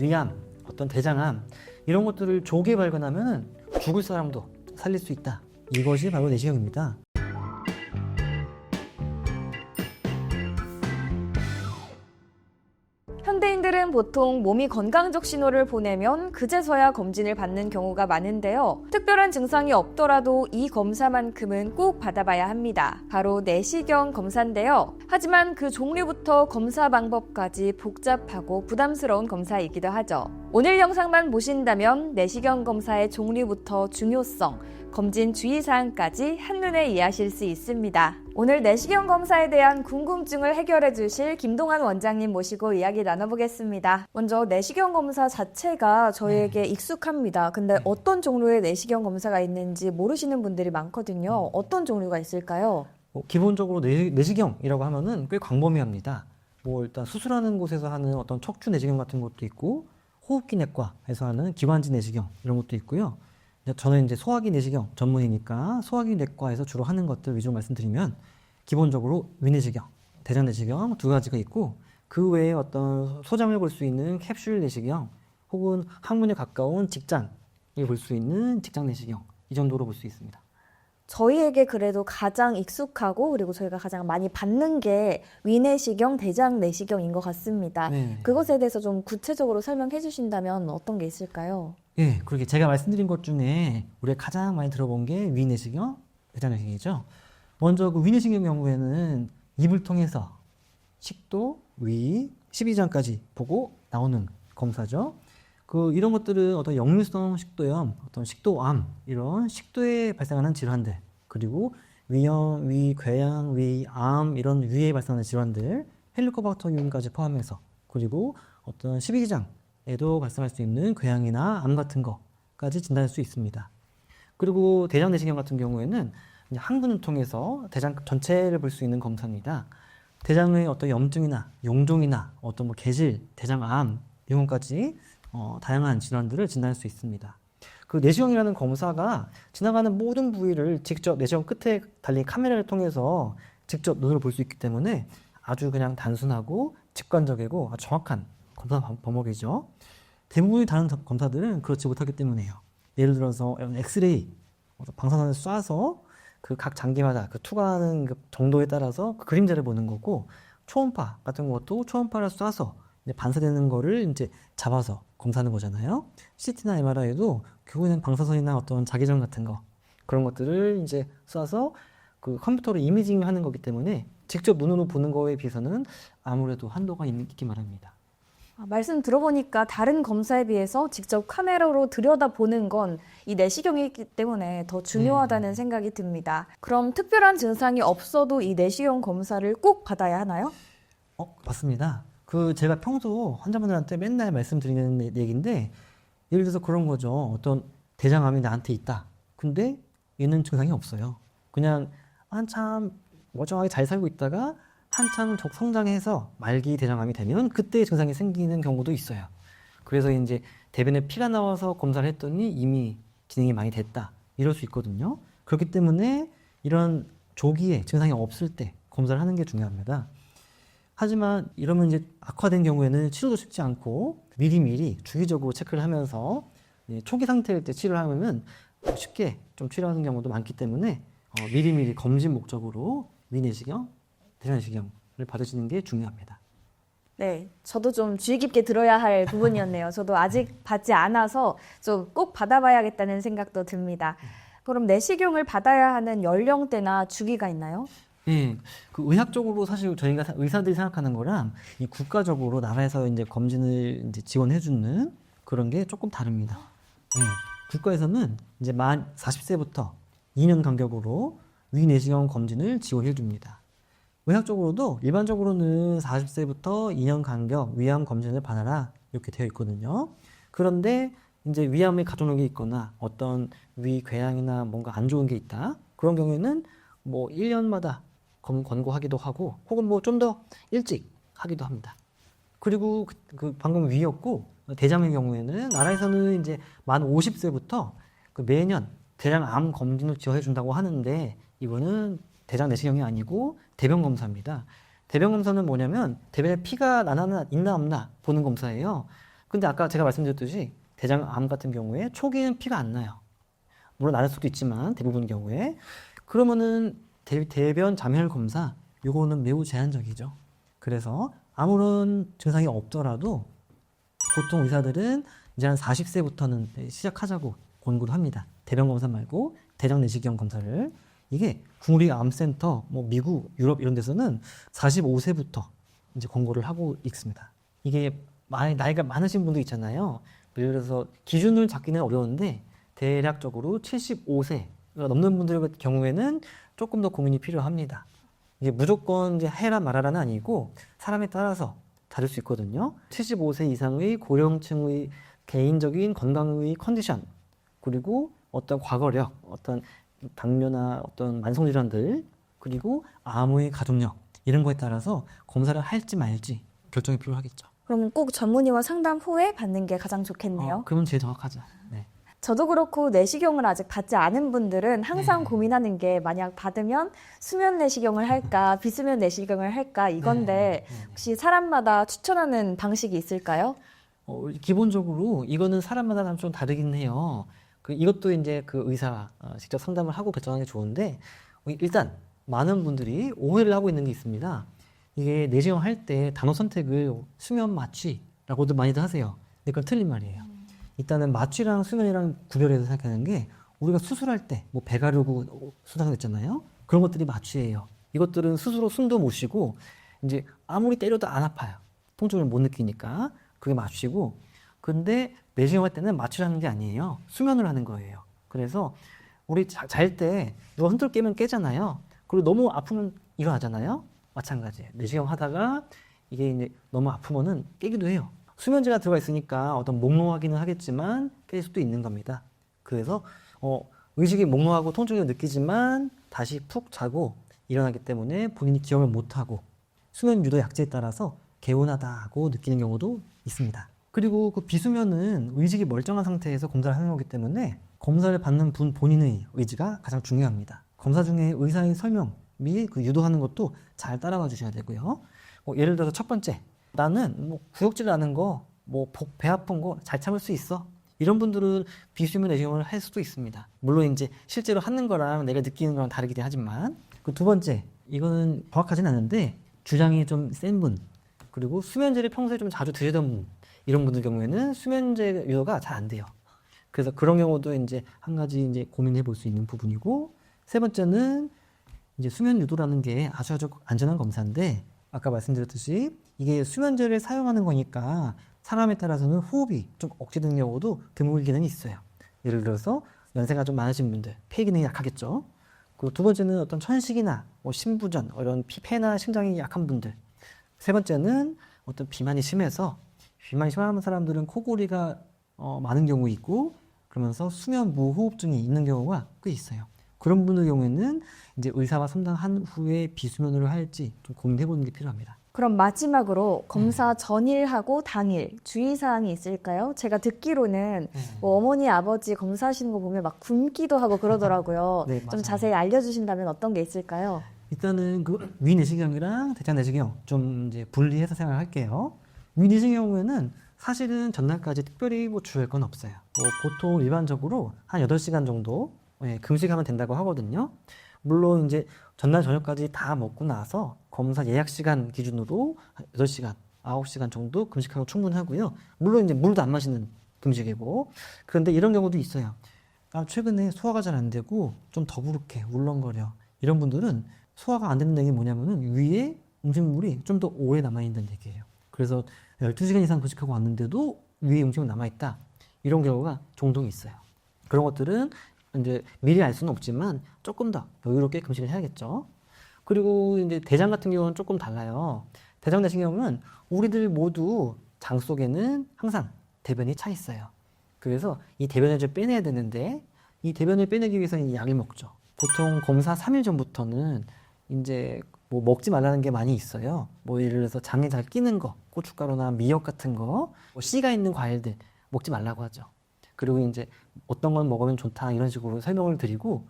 위암, 어떤 대장암 이런 것들을 조기에 발견하면 죽을 사람도 살릴 수 있다. 이것이 바로 내시경입니다. 현대인들은 보통 몸이 건강적 신호를 보내면 그제서야 검진을 받는 경우가 많은데요. 특별한 증상이 없더라도 이 검사만큼은 꼭 받아봐야 합니다. 바로 내시경 검사인데요. 하지만 그 종류부터 검사 방법까지 복잡하고 부담스러운 검사이기도 하죠. 오늘 영상만 보신다면 내시경 검사의 종류부터 중요성, 검진 주의사항까지 한눈에 이해하실 수 있습니다. 오늘 내시경 검사에 대한 궁금증을 해결해 주실 김동환 원장님 모시고 이야기 나눠보겠습니다. 먼저 내시경 검사 자체가 저희에게 익숙합니다. 근데 어떤 종류의 내시경 검사가 있는지 모르시는 분들이 많거든요. 어떤 종류가 있을까요? 기본적으로 내시경이라고 하면은 꽤 광범위합니다. 일단 수술하는 곳에서 하는 어떤 척추 내시경 같은 것도 있고, 호흡기 내과에서 하는 기관지 내시경 이런 것도 있고요. 저는 이제 소화기 내시경 전문이니까 소화기 내과에서 주로 하는 것들 위주로 말씀드리면, 기본적으로 위내시경, 대장 내시경 두 가지가 있고, 그 외에 어떤 소장을 볼 수 있는 캡슐 내시경 혹은 항문에 가까운 직장을 볼 수 있는 직장 내시경, 이 정도로 볼 수 있습니다. 저희에게 그래도 가장 익숙하고 그리고 저희가 가장 많이 받는 게 위내시경, 대장 내시경인 것 같습니다. 네. 그것에 대해서 좀 구체적으로 설명해 주신다면 어떤 게 있을까요? 예, 그렇게 제가 말씀드린 것 중에 우리가 가장 많이 들어본 게 위내시경, 대장 내시경이죠. 먼저 그 위내시경 경우에는 입을 통해서 식도, 위, 십이장까지 보고 나오는 검사죠. 이런 것들은 어떤 역류성 식도염, 어떤 식도암, 이런 식도에 발생하는 질환들, 그리고 위염, 위궤양, 위암, 이런 위에 발생하는 질환들, 헬리코박터 유인까지 포함해서, 그리고 어떤 십이장에도 발생할 수 있는 궤양이나 암 같은 거까지 진단할 수 있습니다. 그리고 대장 내시경 같은 경우에는 항문을 통해서 대장 전체를 볼 수 있는 검사입니다. 대장의 어떤 염증이나 용종이나 어떤 개질, 대장암 이런 것까지 다양한 질환들을 진단할 수 있습니다. 그 내시경이라는 검사가 지나가는 모든 부위를 직접 내시경 끝에 달린 카메라를 통해서 직접 눈으로 볼 수 있기 때문에 아주 그냥 단순하고 직관적이고 아주 정확한 검사 방법이죠. 대부분의 다른 검사들은 그렇지 못하기 때문에요. 예를 들어서 엑스레이, 방사선을 쏴서 그 각 장기마다 그 투과하는 그 정도에 따라서 그 그림자를 보는 거고, 초음파 같은 것도 초음파를 쏴서 이제 반사되는 거를 이제 잡아서 검사하는 거잖아요. CT나 MRI도 결국에는 방사선이나 어떤 자기전 같은 거, 그런 것들을 이제 쏴서 그 컴퓨터로 이미징 하는 거기 때문에 직접 눈으로 보는 거에 비해서는 아무래도 한도가 있기 마련입니다. 말씀 들어보니까 다른 검사에 비해서 직접 카메라로 들여다보는 건 이 내시경이기 때문에 더 중요하다는 생각이 듭니다. 그럼 특별한 증상이 없어도 이 내시경 검사를 꼭 받아야 하나요? 맞습니다. 제가 평소 환자분들한테 맨날 말씀드리는 얘기인데, 예를 들어서 그런 거죠. 어떤 대장암이 나한테 있다. 근데 얘는 증상이 없어요. 그냥 한참 멀쩡하게 잘 살고 있다가 한참 성장해서 말기 대장암이 되면 그때 증상이 생기는 경우도 있어요. 그래서 이제 대변에 피가 나와서 검사를 했더니 이미 진행이 많이 됐다, 이럴 수 있거든요. 그렇기 때문에 이런 조기에 증상이 없을 때 검사를 하는 게 중요합니다. 하지만 이러면 이제 악화된 경우에는 치료도 쉽지 않고 미리미리 주기적으로 체크를 하면서 초기 상태일 때 치료를 하면 쉽게 좀 치료하는 경우도 많기 때문에 미리미리 검진 목적으로 위내시경, 대장 내시경을 받으시는 게 중요합니다. 네, 저도 좀 주의 깊게 들어야 할 부분이었네요. 저도 아직 받지 않아서 좀 꼭 받아봐야겠다는 생각도 듭니다. 그럼 내시경을 받아야 하는 연령대나 주기가 있나요? 예, 의학적으로 사실 저희가 의사들이 생각하는 거랑 이 국가적으로 나라에서 이제 검진을 이제 지원해주는 그런 게 조금 다릅니다. 예, 국가에서는 이제 만 40세부터 2년 간격으로 위내시경 검진을 지원해줍니다. 의학적으로도 일반적으로는 40세부터 2년 간격 위암 검진을 받아라, 이렇게 되어 있거든요. 그런데 이제 위암의 가족력이 있거나 어떤 위궤양이나 뭔가 안 좋은 게 있다, 그런 경우에는 1년마다 권고하기도 하고, 혹은 좀 더 일찍 하기도 합니다. 그리고 방금 위였고, 대장의 경우에는 나라에서는 이제 만 50세부터 매년 대장암 검진을 지원해 준다고 하는데, 이거는 대장 내시경이 아니고 대변 검사입니다. 대변 검사는 뭐냐면 대변에 피가 있나 없나 보는 검사예요. 근데 아까 제가 말씀드렸듯이 대장암 같은 경우에 초기에는 피가 안 나요. 물론 날 수도 있지만 대부분 경우에. 그러면은 대변 잠열 검사 요거는 매우 제한적이죠. 그래서 아무런 증상이 없더라도 보통 의사들은 이제 한 40세부터는 시작하자고 권고를 합니다. 대변 검사 말고 대장 내시경 검사를. 이게 국립암센터, 뭐 미국, 유럽 이런 데서는 45세부터 이제 권고를 하고 있습니다. 이게 나이가 많으신 분들 있잖아요. 예를 들어서 기준을 잡기는 어려운데 대략적으로 75세가 넘는 분들 경우에는 조금 더 고민이 필요합니다. 이게 무조건 이제 해라 말아라는 아니고 사람에 따라서 다를 수 있거든요. 75세 이상의 고령층의 개인적인 건강의 컨디션, 그리고 어떤 과거력, 어떤 당뇨나 어떤 만성질환들, 그리고 암의 가족력 이런 거에 따라서 검사를 할지 말지 결정이 필요하겠죠. 그럼 꼭 전문의와 상담 후에 받는 게 가장 좋겠네요. 그러면 제일 정확하죠. 네. 저도 그렇고 내시경을 아직 받지 않은 분들은 항상 네. 고민하는 게 만약 받으면 수면 내시경을 할까 비수면 내시경을 할까 이건데 혹시 사람마다 추천하는 방식이 있을까요? 기본적으로 이거는 사람마다 좀 다르긴 해요. 이것도 이제 그 의사 직접 상담을 하고 결정하는 게 좋은데 일단 많은 분들이 오해를 하고 있는 게 있습니다. 이게 내시경 할 때 단어 선택을 수면 마취라고도 많이들 하세요. 근데 그건 틀린 말이에요. 일단은 마취랑 수면이랑 구별해서 생각하는 게 우리가 수술할 때 뭐 배 가르고 수술했잖아요. 그런 것들이 마취예요. 이것들은 스스로 숨도 못 쉬고 이제 아무리 때려도 안 아파요. 통증을 못 느끼니까 그게 마취고. 근데 내시경 할 때는 마취를 하는 게 아니에요. 수면을 하는 거예요. 그래서 우리 잘 때 누가 흔들 깨면 깨잖아요. 그리고 너무 아프면 일어나잖아요. 마찬가지예요. 내시경 하다가 이게 이제 너무 아프면은 깨기도 해요. 수면제가 들어가 있으니까 어떤 몽롱하기는 하겠지만 깰 수도 있는 겁니다. 그래서 의식이 몽롱하고 통증을 느끼지만 다시 푹 자고 일어나기 때문에 본인이 기억을 못하고 수면 유도 약제에 따라서 개운하다고 느끼는 경우도 있습니다. 그리고 그 비수면은 의식이 멀쩡한 상태에서 검사를 하는 거기 때문에 검사를 받는 분 본인의 의지가 가장 중요합니다. 검사 중에 의사의 설명 및 그 유도하는 것도 잘 따라와 주셔야 되고요. 예를 들어서 첫 번째, 나는 뭐 구역질 나는 거, 뭐 배 아픈 거 잘 참을 수 있어. 이런 분들은 비수면 내시경을 할 수도 있습니다. 물론 이제 실제로 하는 거랑 내가 느끼는 거랑 다르긴 하지만. 그 두 번째, 이거는 정확하진 않은데 주량이 좀 센 분, 그리고 수면제를 평소에 좀 자주 드시던 분, 이런 분들 경우에는 수면제 유도가 잘 안 돼요. 그래서 그런 경우도 이제 한 가지 이제 고민해 볼 수 있는 부분이고, 세 번째는 이제 수면 유도라는 게 아주 안전한 검사인데 아까 말씀드렸듯이 이게 수면제를 사용하는 거니까 사람에 따라서는 호흡이 좀 억제되는 경우도 드물기는 있어요. 예를 들어서 연세가 좀 많으신 분들, 폐 기능이 약하겠죠. 그리고 두 번째는 어떤 천식이나 뭐 심부전, 이런 폐나 심장이 약한 분들. 세 번째는 어떤 비만이 심해서 비만이 심한 사람들은 코골이가 많은 경우 있고 그러면서 수면 무호흡증이 있는 경우가 꽤 있어요. 그런 분들 경우에는 이제 의사와 상담한 후에 비수면으로 할지 좀 고민해 보는 게 필요합니다. 그럼 마지막으로 검사 전일하고 당일 주의사항이 있을까요? 제가 듣기로는 뭐 어머니, 아버지 검사하시는 거 보면 막 굶기도 하고 그러더라고요. 네, 좀 맞아요. 자세히 알려주신다면 어떤 게 있을까요? 일단은 그 위내시경이랑 대장 내시경 좀 이제 분리해서 생각할게요. 위내시경 경우에는 사실은 전날까지 특별히 뭐 주의할 건 없어요. 뭐 보통 일반적으로 한 8시간 정도 금식하면 된다고 하거든요. 물론 이제 전날 저녁까지 다 먹고 나서 검사 예약 시간 기준으로 한 8시간, 9시간 정도 금식하고 충분하고요. 물론 이제 물도 안 마시는 금식이고. 그런데 이런 경우도 있어요. 최근에 소화가 잘 안 되고 좀 더부룩해, 울렁거려. 이런 분들은 소화가 안 되는 게 뭐냐면은 위에 음식물이 좀 더 오래 남아있는 얘기예요. 그래서 12시간 이상 금식하고 왔는데도 위에 음식물 남아있다. 이런 경우가 종종 있어요. 그런 것들은 이제 미리 알 수는 없지만 조금 더 여유롭게 금식을 해야겠죠. 그리고 이제 대장 같은 경우는 조금 달라요. 대장 내시경은 우리들 모두 장 속에는 항상 대변이 차 있어요. 그래서 이 대변을 좀 빼내야 되는데 이 대변을 빼내기 위해서는 이 약을 먹죠. 보통 검사 3일 전부터는 이제 뭐 먹지 말라는 게 많이 있어요. 뭐 예를 들어서 장에 잘 끼는 거, 고춧가루나 미역 같은 거, 뭐 씨가 있는 과일들 먹지 말라고 하죠. 그리고 이제 어떤 건 먹으면 좋다 이런 식으로 설명을 드리고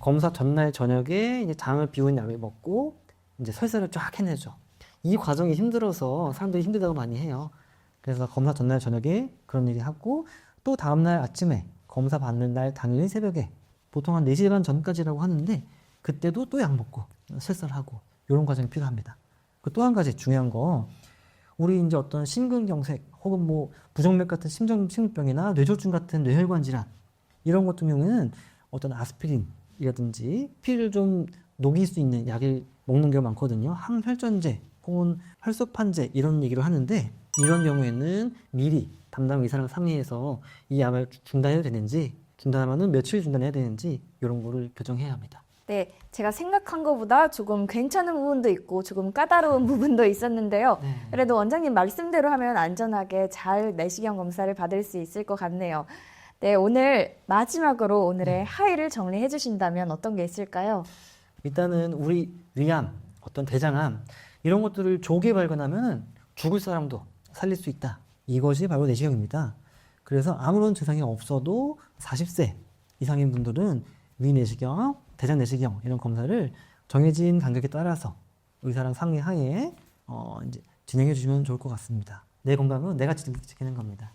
검사 전날 저녁에 이제 장을 비우는 약을 먹고 이제 설사를 쫙 해내죠. 이 과정이 힘들어서 사람들이 힘들다고 많이 해요. 그래서 검사 전날 저녁에 그런 일이 하고 또 다음날 아침에 검사 받는 날 당일 새벽에 보통 한 4시간 전까지라고 하는데 그때도 또 약 먹고 설사하고 이런 과정이 필요합니다. 그 또 한 가지 중요한 거 우리 이제 어떤 심근경색 혹은 뭐 부정맥 같은 심근병이나 뇌졸중 같은 뇌혈관 질환 이런 것 같은 경우에는 어떤 아스피린이라든지 피를 좀 녹일 수 있는 약을 먹는 경우가 많거든요. 항혈전제 혹은 혈소판제 이런 얘기를 하는데 이런 경우에는 미리 담당 의사랑 상의해서 이 약을 중단해야 되는지 중단하면 며칠 중단해야 되는지 이런 거를 교정해야 합니다. 네, 제가 생각한 것보다 조금 괜찮은 부분도 있고 조금 까다로운 부분도 있었는데요. 네. 그래도 원장님 말씀대로 하면 안전하게 잘 내시경 검사를 받을 수 있을 것 같네요. 네, 오늘 마지막으로 오늘의 하의를 정리해 주신다면 어떤 게 있을까요? 일단은 우리 위암, 어떤 대장암 이런 것들을 조기에 발견하면 죽을 사람도 살릴 수 있다. 이것이 바로 내시경입니다. 그래서 아무런 증상이 없어도 40세 이상인 분들은 위내시경, 대장 내시경 이런 검사를 정해진 간격에 따라서 의사랑 상의하에 이제 진행해 주시면 좋을 것 같습니다. 내 건강은 내가 지키는 겁니다.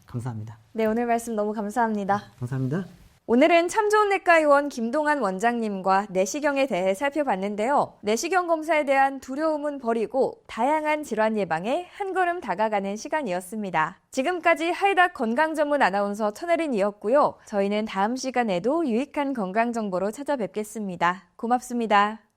감사합니다. 네, 오늘 말씀 너무 감사합니다. 감사합니다. 오늘은 참 좋은 내과의원 김동환 원장님과 내시경에 대해 살펴봤는데요. 내시경 검사에 대한 두려움은 버리고 다양한 질환 예방에 한 걸음 다가가는 시간이었습니다. 지금까지 하이닥 건강전문 아나운서 천혜린이었고요. 저희는 다음 시간에도 유익한 건강 정보로 찾아뵙겠습니다. 고맙습니다.